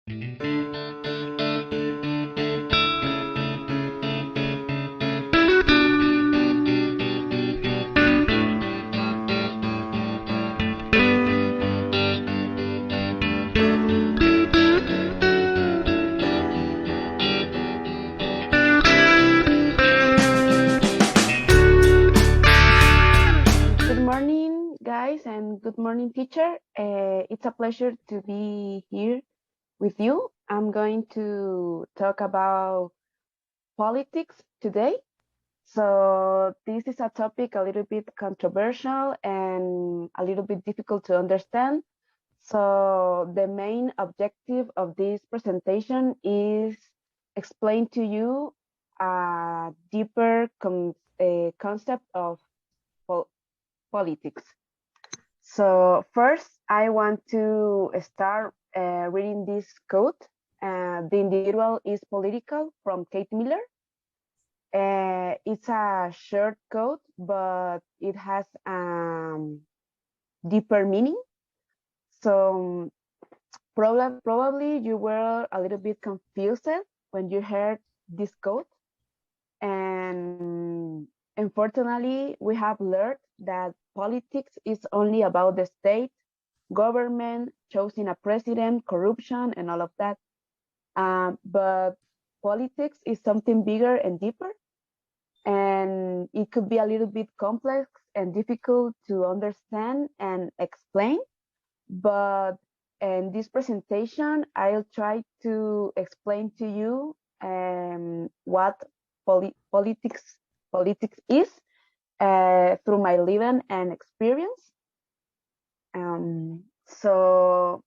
Good morning, guys, and good morning, teacher. It's a pleasure to be here with you. I'm going to talk about politics today. So, this is a topic a little bit controversial and a little bit difficult to understand. So, the main objective of this presentation is explain to you a deeper concept of pol politics. So first, I want to start reading this quote. The individual is political from Kate Miller. It's a short quote, but it has deeper meaning. So probably you were a little bit confused when you heard this quote. And unfortunately, we have learned that politics is only about the state, government, choosing a president, corruption, and all of that. But politics is something bigger and deeper, and it could be a little bit complex and difficult to understand and explain. But in this presentation, I'll try to explain to you what politics is through my living and experience. So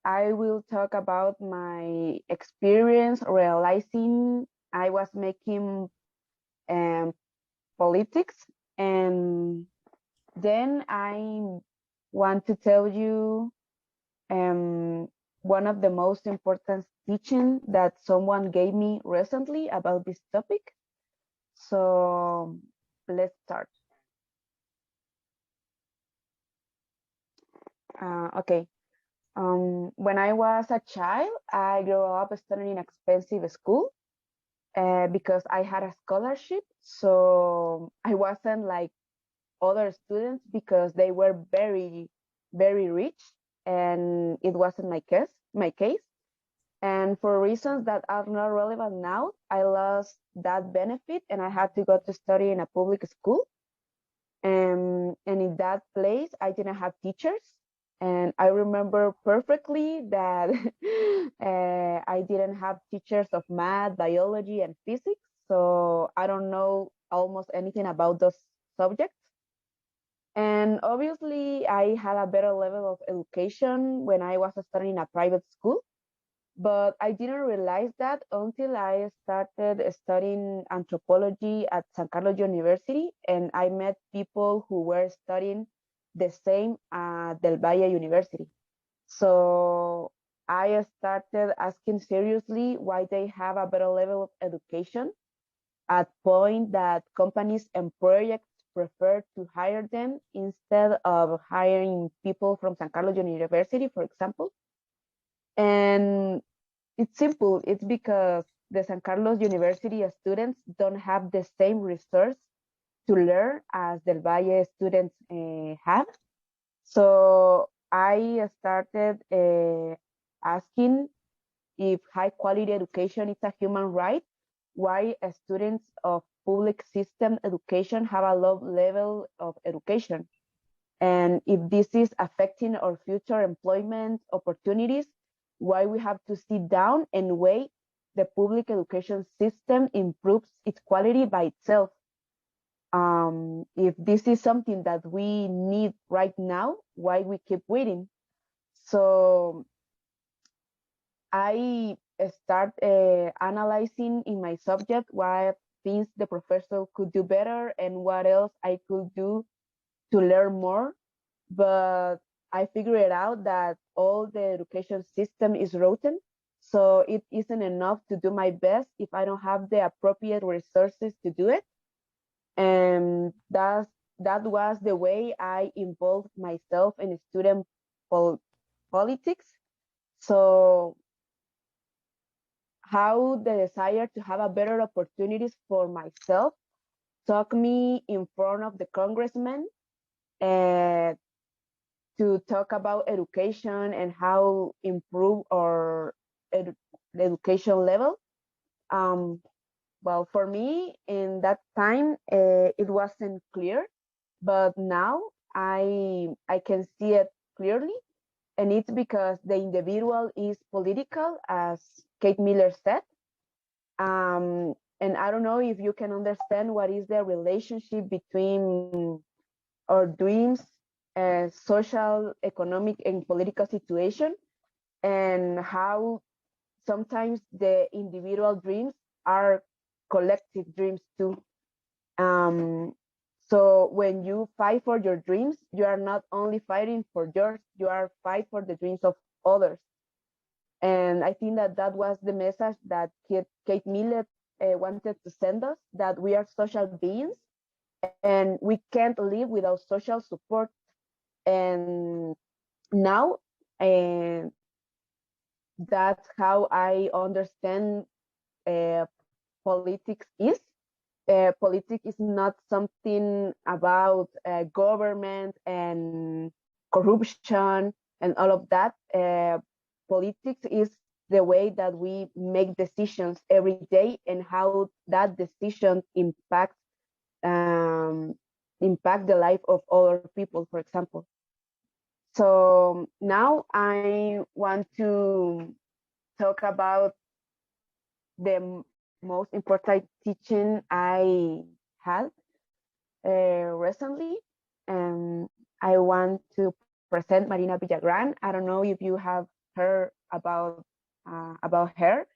I will talk about my experience realizing I was making um, politics, and then I want to tell you one of the most important teaching that someone gave me recently about this topic. So let's start. Okay. When I was a child, I grew up studying in expensive school because I had a scholarship. So I wasn't like other students because they were very, very rich, and it wasn't my case. My case. And for reasons that are not relevant now, I lost that benefit, and I had to go to study in a public school. And in that place, I didn't have teachers. And I remember perfectly that I didn't have teachers of math, biology, and physics. So I don't know almost anything about those subjects. And obviously, I had a better level of education when I was studying in a private school. But I didn't realize that until I started studying anthropology at San Carlos University, and I met people who were studying the same at Del Valle University. So I started asking seriously why they have a better level of education at point that companies and projects prefer to hire them instead of hiring people from San Carlos University, for example. And it's simple. It's because the San Carlos University students don't have the same resource to learn as Del Valle students have. So I started asking if high quality education is a human right, why students of public system education have a low level of education, and if this is affecting our future employment opportunities, why we have to sit down and wait the public education system improves its quality by itself. If this is something that we need right now, why we keep waiting? So I start analyzing in my subject what things the professor could do better and what else I could do to learn more. But I figured out that all the education system is rotten. So it isn't enough to do my best if I don't have the appropriate resources to do it. And that was the way I involved myself in student pol- politics. So how the desire to have a better opportunities for myself took me in front of the congressman uh, to talk about education and how improve our edu- the education level. Um, well, for me in that time, it wasn't clear, but now I can see it clearly, and it's because the individual is political, as Kate Miller said. And I don't know if you can understand what is the relationship between our dreams, social, economic, and political situation, and how sometimes the individual dreams are collective dreams too. Um, so when you fight for your dreams, you are not only fighting for yours, you are fight for the dreams of others. And I think that that was the message that Kate Millett wanted to send us, that we are social beings and we can't live without social support. And now, and that's how I understand politics is. Politics is not something about government and corruption and all of that. Politics is the way that we make decisions every day and how that decision um, impact the life of other people, for example. So now I want to talk about the most important teaching I had recently. Um, I want to present Marina Villagran. I don't know if you have heard about her.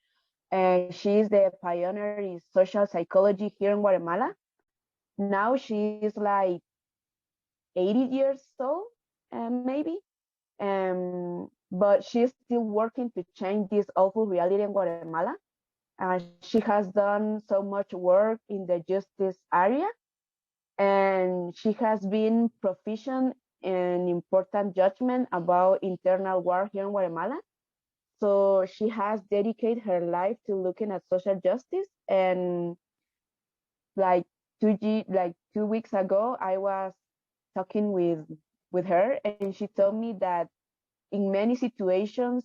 She's the pioneer in social psychology here in Guatemala. Now she's like 80 years old, maybe. But she's still working to change this awful reality in Guatemala. She has done so much work in the justice area, and she has been proficient in important judgment about internal war here in Guatemala. So she has dedicated her life to looking at social justice. And like 2 weeks ago, I was talking with her, and she told me that in many situations,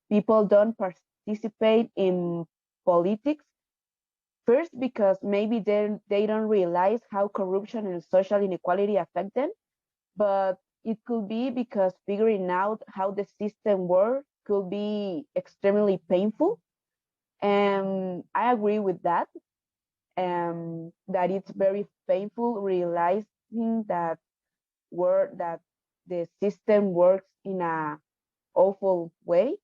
people don't participate in politics. First, because maybe they don't realize how corruption and social inequality affect them, but it could be because figuring out how the system works could be extremely painful. And I agree with that. That it's very painful realizing that the system works in a awful way.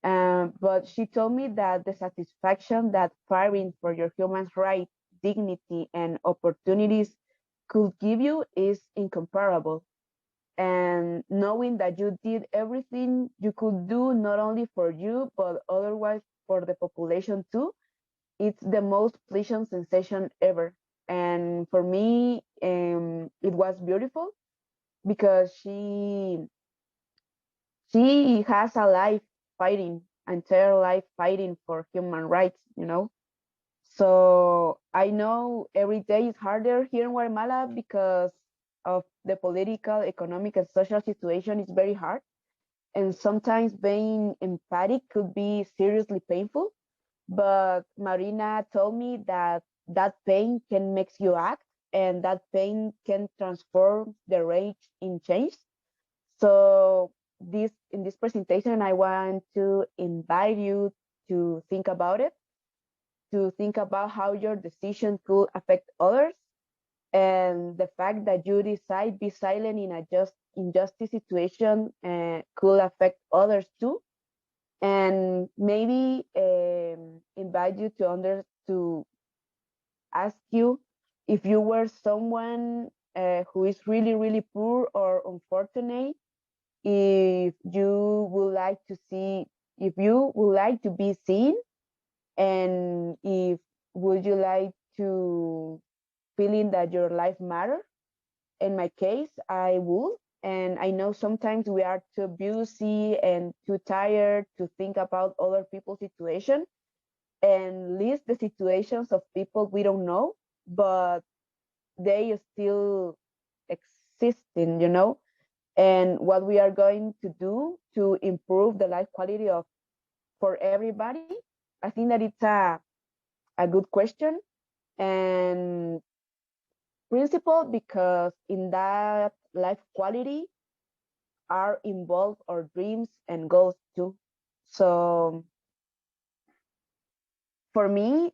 But she told me that the satisfaction that fighting for your human rights, dignity, and opportunities could give you is incomparable. And knowing that you did everything you could do, not only for you, but otherwise for the population too, it's the most pleasant sensation ever. And for me, it was beautiful because she has a life fighting, entire life fighting for human rights. So I know every day is harder here in Guatemala because of the political, economic, and social situation is very hard. And sometimes being empathic could be seriously painful. But Marina told me that that pain can make you act, and that pain can transform the rage in change. So this in this presentation, I want to invite you to think about it, to think about how your decision could affect others, and the fact that you decide be silent in a just injustice situation could affect others too, and maybe invite you to ask you, if you were someone who is really really poor or unfortunate, if you would like to see if you would like to be seen, and if would you like to feeling that your life matter. In my case, I would. And I know sometimes we are too busy and too tired to think about other people's situation and list the situations of people we don't know, but they still existing, and what we are going to do to improve the life quality of for everybody. I think that it's a good question and principle, because in that life quality are involved our dreams and goals too. So for me,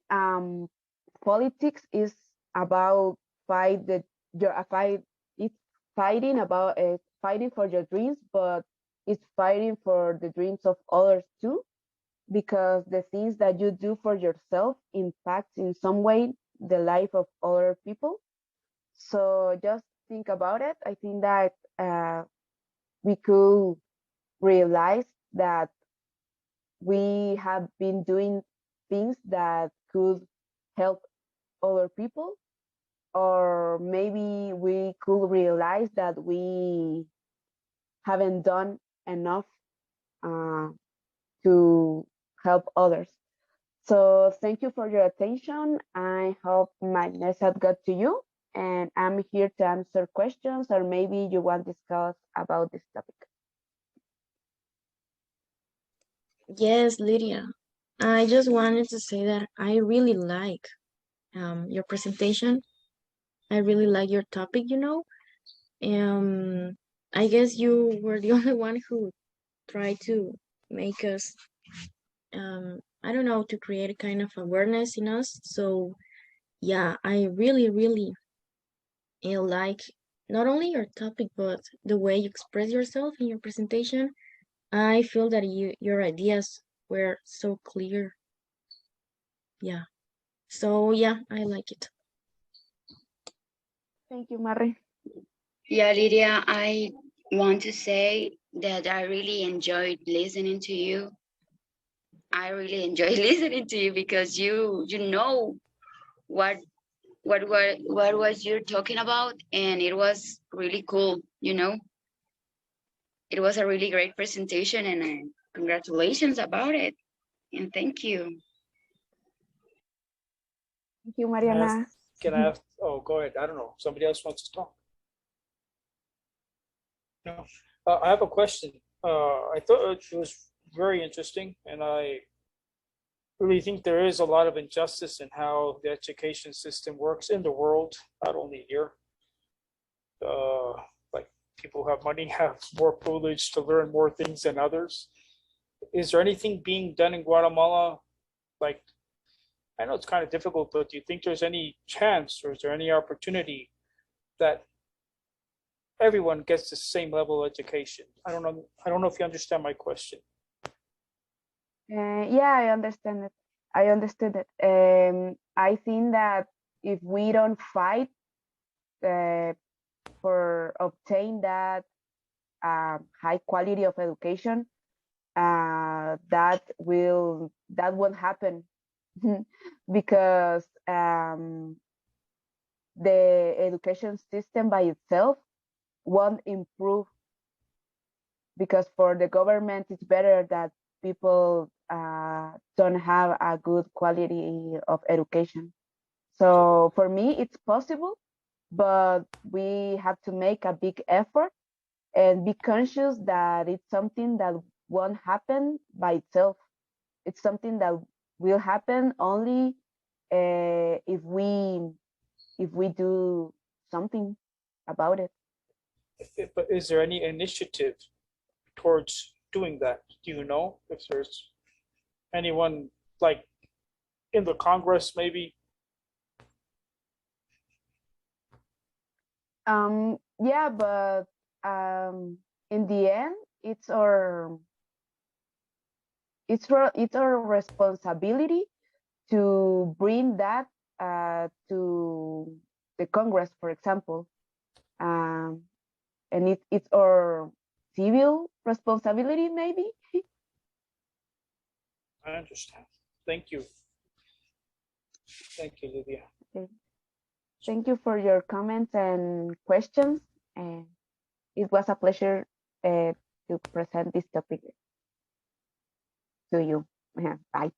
politics is about fight the your fight. It's fighting about fighting for your dreams, but it's fighting for the dreams of others too, because the things that you do for yourself impacts in some way the life of other people. So just think about it. I think that we could realize that we have been doing things that could help other people, or maybe we could realize that we haven't done enough uh, to help others. So thank you for your attention. I hope my message got to you, and I'm here to answer questions, or maybe you want to discuss about this topic. Yes, Lydia. I just wanted to say that I really like your presentation. I really like your topic, you know. Um, I guess you were the only one who tried to make us, I don't know, to create a kind of awareness in us. So, yeah, I really, really like not only your topic, but the way you express yourself in your presentation. I feel that your ideas were so clear. Yeah. So yeah, I like it. Thank you, Marie. Yeah, Lydia, I want to say that I really enjoyed listening to you. I really enjoy listening to you because you know what what was you talking about, and it was really cool. It was a really great presentation, and congratulations about it, and thank you. Thank you, Can I ask? Mariana. Can I ask? Oh, go ahead. I don't know. Somebody else wants to talk. No. I have a question. I thought it was very interesting, and I really think there is a lot of injustice in how the education system works in the world, not only here. Like people who have money have more privilege to learn more things than others. Is there anything being done in Guatemala? Like, I know it's kind of difficult, but do you think there's any chance, or is there any opportunity that everyone gets the same level of education? I don't know. I don't know if you understand my question. Yeah, I understand it. I understood it. I think that if we don't fight uh, for obtain that high quality of education, that won't happen because the education system by itself won't improve, because for the government it's better that people don't have a good quality of education. So for me it's possible, but we have to make a big effort and be conscious that it's something that won't happen by itself. It's something that will happen only if we do something about it. But is there any initiative towards doing that? Do you know if there's anyone like in the Congress, maybe? Yeah, but in the end, it's our responsibility to bring that to the Congress, for example, um, and it's our civil responsibility, maybe. I understand. Thank you. Thank you, Lidia. Okay. Thank you for your comments and questions. And it was a pleasure to present this topic to you. Bye.